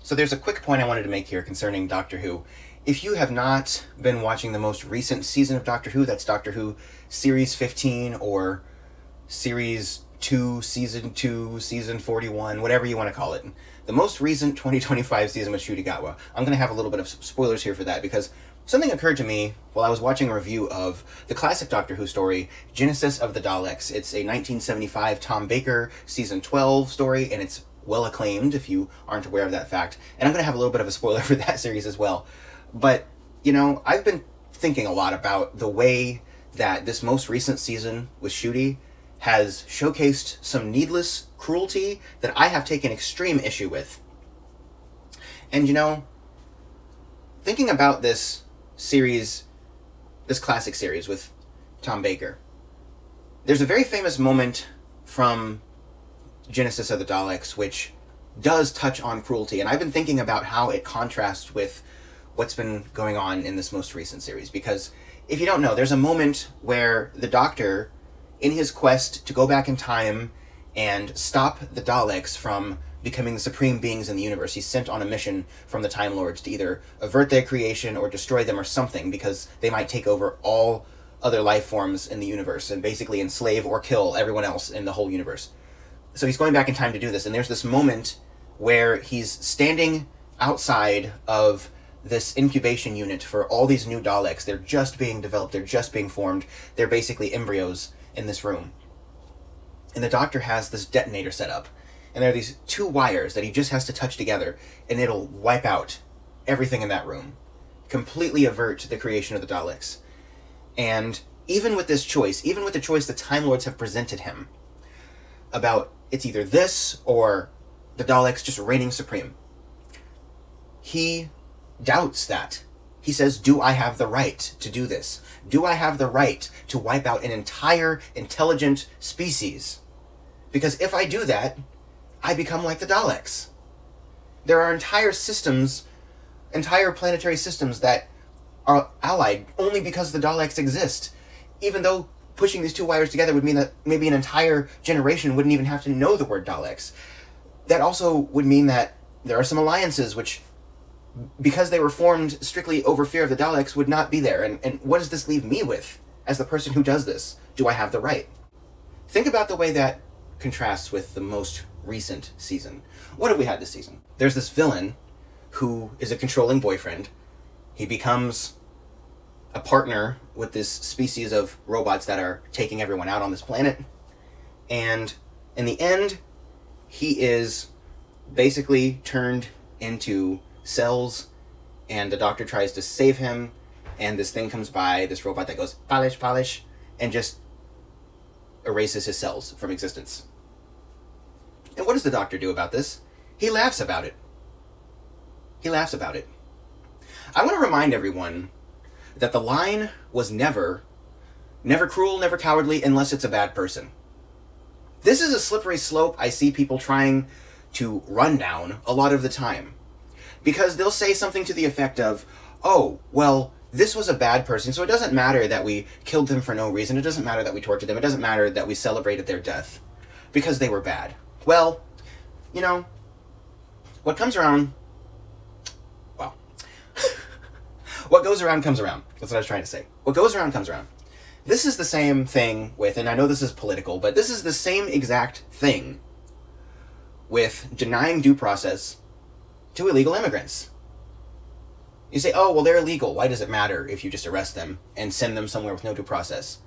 So there's a quick point I wanted to make here concerning Doctor Who. If you have not been watching the most recent season of Doctor Who, that's Doctor Who Series 15 or Series 2, Season 2, Season 41, whatever you want to call it. The most recent 2025 season with Shudigawa. I'm going to have a little bit of spoilers here for that because something occurred to me while I was watching a review of the classic Doctor Who story, Genesis of the Daleks. It's a 1975 Tom Baker Season 12 story, and it's well acclaimed if you aren't aware of that fact. And I'm going to have a little bit of a spoiler for that series as well. But, you know, I've been thinking a lot about the way that this most recent season with Shudi has showcased some needless cruelty that I have taken extreme issue with. And, you know, thinking about this series, this classic series with Tom Baker, there's a very famous moment from Genesis of the Daleks which does touch on cruelty, and I've been thinking about how it contrasts with what's been going on in this most recent series, because if you don't know, there's a moment where the Doctor, in his quest to go back in time and stop the Daleks from becoming the supreme beings in the universe, he's sent on a mission from the Time Lords to either avert their creation or destroy them or something, because they might take over all other life forms in the universe and basically enslave or kill everyone else in the whole universe. So he's going back in time to do this, and there's this moment where he's standing outside of this incubation unit for all these new Daleks. They're just being developed, they're just being formed, they're basically embryos in this room. And the Doctor has this detonator set up, and there are these two wires that he just has to touch together, and it'll wipe out everything in that room, completely avert the creation of the Daleks. And even with this choice, even with the choice the Time Lords have presented him, about it's either this or the Daleks just reigning supreme, he doubts that. He says, do I have the right to do this? Do I have the right to wipe out an entire intelligent species? Because if I do that, I become like the Daleks. There are entire systems, entire planetary systems that are allied only because the Daleks exist. Even though pushing these two wires together would mean that maybe an entire generation wouldn't even have to know the word Daleks. That also would mean that there are some alliances which, because they were formed strictly over fear of the Daleks, would not be there. And what does this leave me with as the person who does this? Do I have the right? Think about the way that contrasts with the most recent season. What have we had this season? There's this villain who is a controlling boyfriend. He becomes a partner with this species of robots that are taking everyone out on this planet. And in the end, he is basically turned into cells, and the Doctor tries to save him, and this thing comes by, this robot that goes polish, polish, and just erases his cells from existence. And what does the Doctor do about this? He laughs about it. He laughs about it. I want to remind everyone that the line was never cruel, never cowardly, unless it's a bad person. This is a slippery slope I see people trying to run down a lot of the time. Because they'll say something to the effect of, oh, well, this was a bad person, so it doesn't matter that we killed them for no reason, it doesn't matter that we tortured them, it doesn't matter that we celebrated their death, because they were bad. Well, you know, what comes around, well, what goes around comes around. That's what I was trying to say. What goes around comes around. This is the same thing with, and I know this is political, but this is the same exact thing with denying due process to illegal immigrants. You say, oh, well, they're illegal. Why does it matter if you just arrest them and send them somewhere with no due process?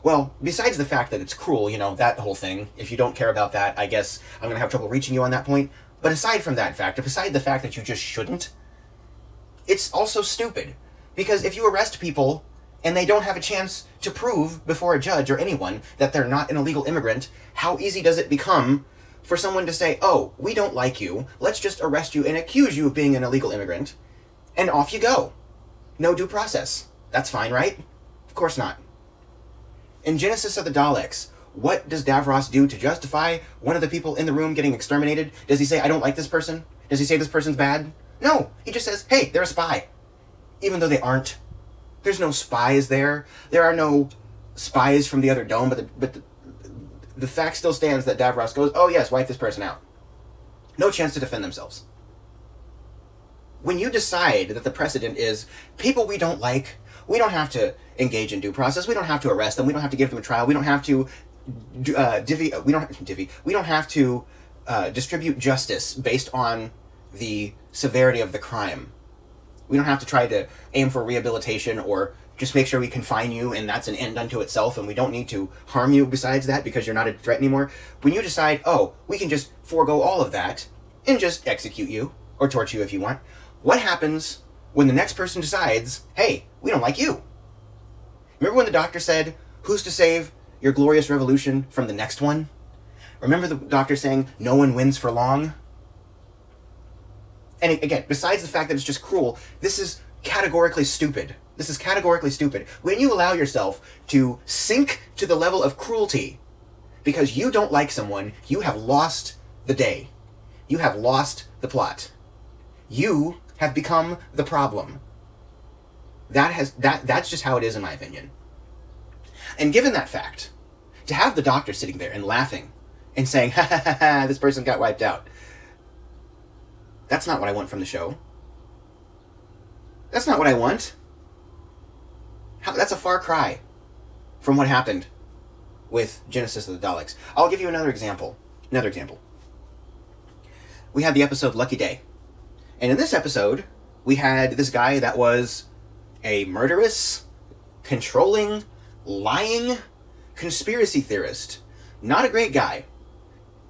Well, besides the fact that it's cruel, you know, that whole thing, if you don't care about that, I guess I'm going to have trouble reaching you on that point. But aside from that fact, beside the fact that you just shouldn't, it's also stupid. Because if you arrest people and they don't have a chance to prove before a judge or anyone that they're not an illegal immigrant, how easy does it become for someone to say, oh, we don't like you, let's just arrest you and accuse you of being an illegal immigrant, and off you go. No due process. That's fine, right? Of course not. In Genesis of the Daleks, what does Davros do to justify one of the people in the room getting exterminated? Does he say, I don't like this person? Does he say this person's bad? No, he just says, hey, they're a spy. Even though they aren't. There's no spies there. There are no spies from the other dome, but the fact still stands that Davros goes, oh yes, wipe this person out. No chance to defend themselves. when you decide that the precedent is people we don't like, we don't have to engage in due process, we don't have to arrest them, we don't have to give them a trial, we don't have to distribute justice based on the severity of the crime. We don't have to try to aim for rehabilitation or just make sure we confine you and that's an end unto itself and we don't need to harm you besides that because you're not a threat anymore. When you decide, oh, we can just forego all of that and just execute you or torture you if you want, what happens when the next person decides, hey, we don't like you? Remember when the doctor said, who's to save your glorious revolution from the next one? Remember the doctor saying, no one wins for long? And again, besides the fact that it's just cruel, this is categorically stupid. This is categorically stupid. When you allow yourself to sink to the level of cruelty because you don't like someone, you have lost the day. You have lost the plot. You have become the problem. That's just how it is in my opinion. And given that fact, to have the doctor sitting there and laughing and saying, ha ha ha ha, this person got wiped out. That's not what I want from the show. That's not what I want. That's a far cry from what happened with Genesis of the Daleks. I'll give you another example. We had the episode Lucky Day. And in this episode, we had this guy that was a murderous, controlling, lying conspiracy theorist. Not a great guy.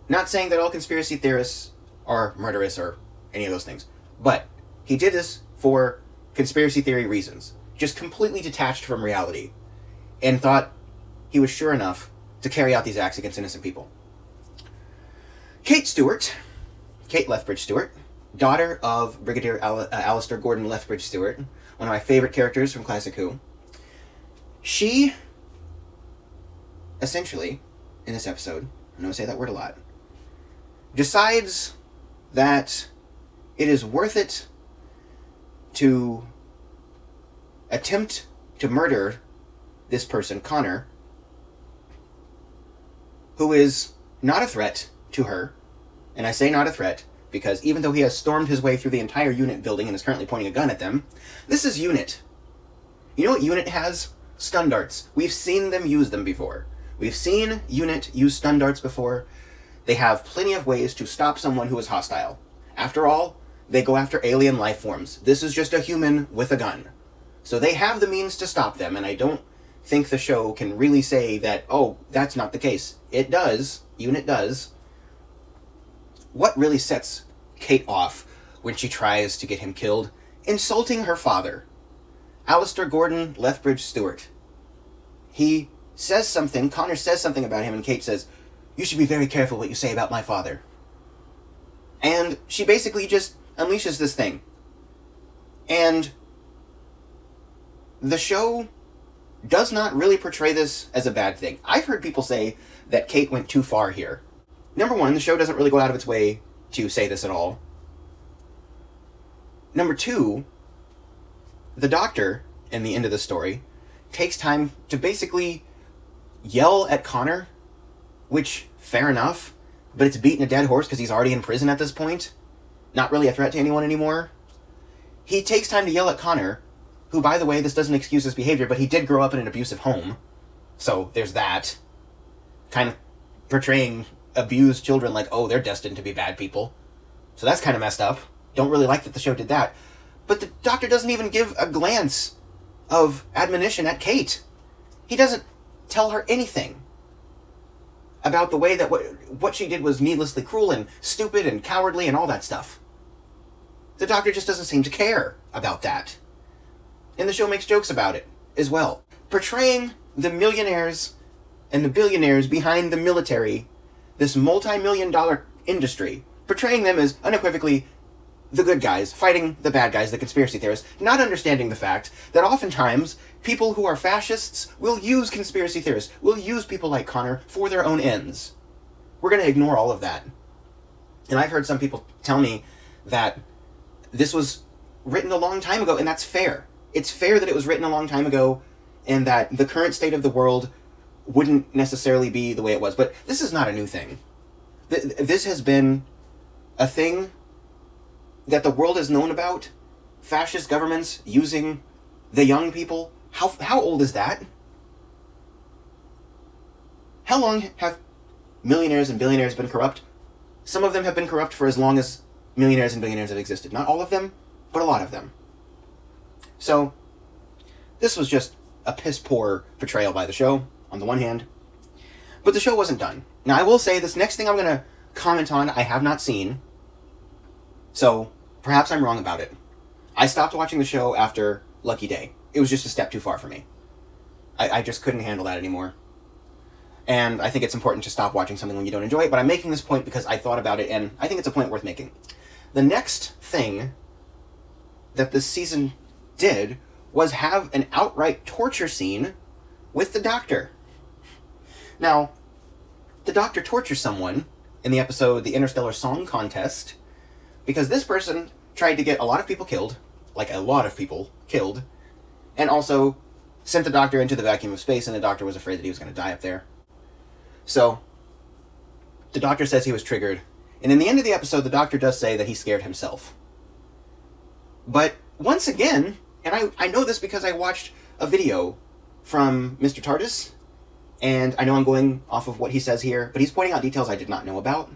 Not saying that all conspiracy theorists are murderous or any of those things. But he did this for conspiracy theory reasons. Just completely detached from reality. And thought he was sure enough to carry out these acts against innocent people. Kate Lethbridge Stewart, daughter of Brigadier Alistair Gordon Lethbridge Stewart, one of my favorite characters from Classic Who. She, essentially, in this episode, I'm going to say that word a lot, decides that it is worth it to attempt to murder this person, Connor, who is not a threat to her. And I say not a threat because even though he has stormed his way through the entire unit building and is currently pointing a gun at them, this is unit. You know what unit has? Stun darts. We've seen them use them before. We've seen unit use stun darts before. They have plenty of ways to stop someone who is hostile. After all, they go after alien life forms. This is just a human with a gun. So they have the means to stop them, and I don't think the show can really say that, oh, that's not the case. It does. Unit does. What really sets Kate off when she tries to get him killed? Insulting her father. Alistair Gordon Lethbridge Stewart. He says something, Connor says something about him, and Kate says, you should be very careful what you say about my father. And she basically just unleashes this thing. And the show does not really portray this as a bad thing. I've heard people say that Kate went too far here. Number one, the show doesn't really go out of its way to say this at all. Number two, the doctor, in the end of the story, takes time to basically yell at Connor, which, fair enough, but it's beating a dead horse because he's already in prison at this point. Not really a threat to anyone anymore. He takes time to yell at Connor, who, by the way, this doesn't excuse his behavior, but he did grow up in an abusive home. So there's that. Kind of portraying abused children like, oh, they're destined to be bad people. So that's kind of messed up. Don't really like that the show did that. But the doctor doesn't even give a glance of admonition at Kate. He doesn't tell her anything about the way that what she did was needlessly cruel and stupid and cowardly and all that stuff. The doctor just doesn't seem to care about that. And the show makes jokes about it as well. Portraying the millionaires and the billionaires behind the military, this multi-million-dollar industry, portraying them as unequivocally the good guys fighting the bad guys, the conspiracy theorists, not understanding the fact that oftentimes people who are fascists will use conspiracy theorists, will use people like Connor for their own ends. We're going to ignore all of that. And I've heard some people tell me that this was written a long time ago, and that's fair. It's fair that it was written a long time ago, and that the current state of the world wouldn't necessarily be the way it was. But this is not a new thing. This has been a thing that the world has known about fascist governments using the young people. How old is that? How long have millionaires and billionaires been corrupt? Some of them have been corrupt for as long as millionaires and billionaires have existed. Not all of them, but a lot of them. So, this was just a piss-poor portrayal by the show, on the one hand. But the show wasn't done. Now, I will say, this next thing I'm going to comment on, I have not seen. So, perhaps I'm wrong about it. I stopped watching the show after Lucky Day. It was just a step too far for me. I just couldn't handle that anymore. And I think it's important to stop watching something when you don't enjoy it, but I'm making this point because I thought about it, and I think it's a point worth making. The next thing that this season did was have an outright torture scene with the Doctor. Now, the Doctor tortures someone in the episode The Interstellar Song Contest because this person tried to get a lot of people killed, and also sent the Doctor into the vacuum of space, and the Doctor was afraid that he was going to die up there. So, the Doctor says he was triggered, and in the end of the episode, the Doctor does say that he scared himself. But, once again, and I know this because I watched a video from Mr. TARDIS, and I know I'm going off of what he says here, but he's pointing out details I did not know about,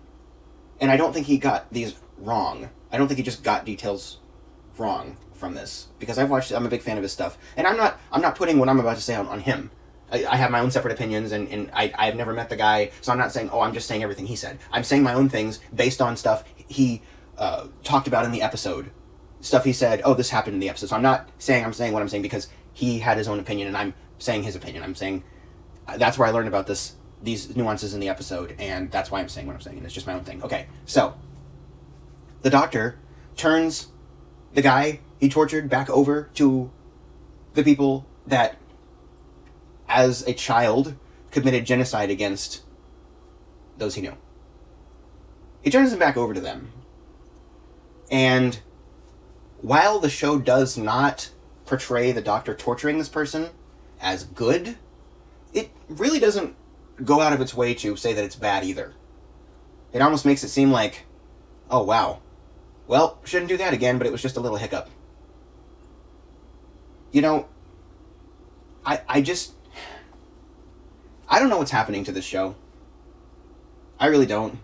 and I don't think he got these wrong. I don't think he just got details wrong from this, because I'm a big fan of his stuff, and I'm not putting what I'm about to say on him. I have my own separate opinions, and I've never met the guy, so I'm not saying, I'm just saying everything he said. I'm saying my own things based on stuff he talked about in the episode. Stuff he said, this happened in the episode. So I'm not saying I'm saying what I'm saying because he had his own opinion, and I'm saying his opinion. I'm saying that's where I learned about these nuances in the episode, and that's why I'm saying what I'm saying, and it's just my own thing. Okay, so the Doctor turns the guy he tortured back over to the people that, as a child, committed genocide against those he knew. He turns him back over to them. And while the show does not portray the Doctor torturing this person as good, it really doesn't go out of its way to say that it's bad either. It almost makes it seem like, oh wow, well, shouldn't do that again, but it was just a little hiccup. You know, I don't know what's happening to this show. I really don't.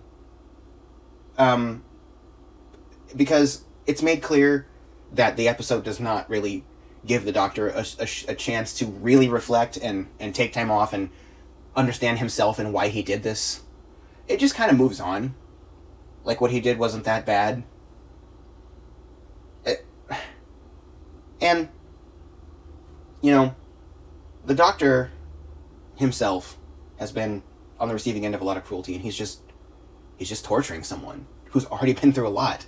Because it's made clear that the episode does not really give the Doctor a chance to really reflect and take time off and understand himself and why he did this. It just kind of moves on. Like, what he did wasn't that bad. And, you know, the Doctor himself has been on the receiving end of a lot of cruelty, and he's just torturing someone who's already been through a lot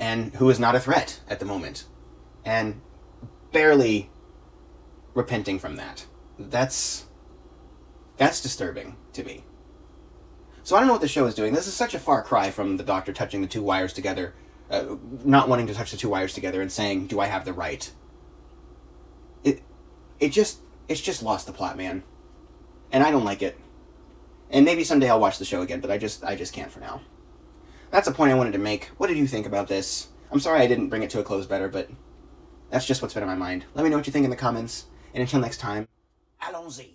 and who is not a threat at the moment and barely repenting from that. That's disturbing to me. So I don't know what the show is doing. This is such a far cry from the Doctor touching the two wires together, not wanting to touch the two wires together and saying, do I have the right? It's just lost the plot, man. And I don't like it. And maybe someday I'll watch the show again, but I just can't for now. That's a point I wanted to make. What did you think about this? I'm sorry I didn't bring it to a close better, but that's just what's been on my mind. Let me know what you think in the comments. And until next time, allons-y.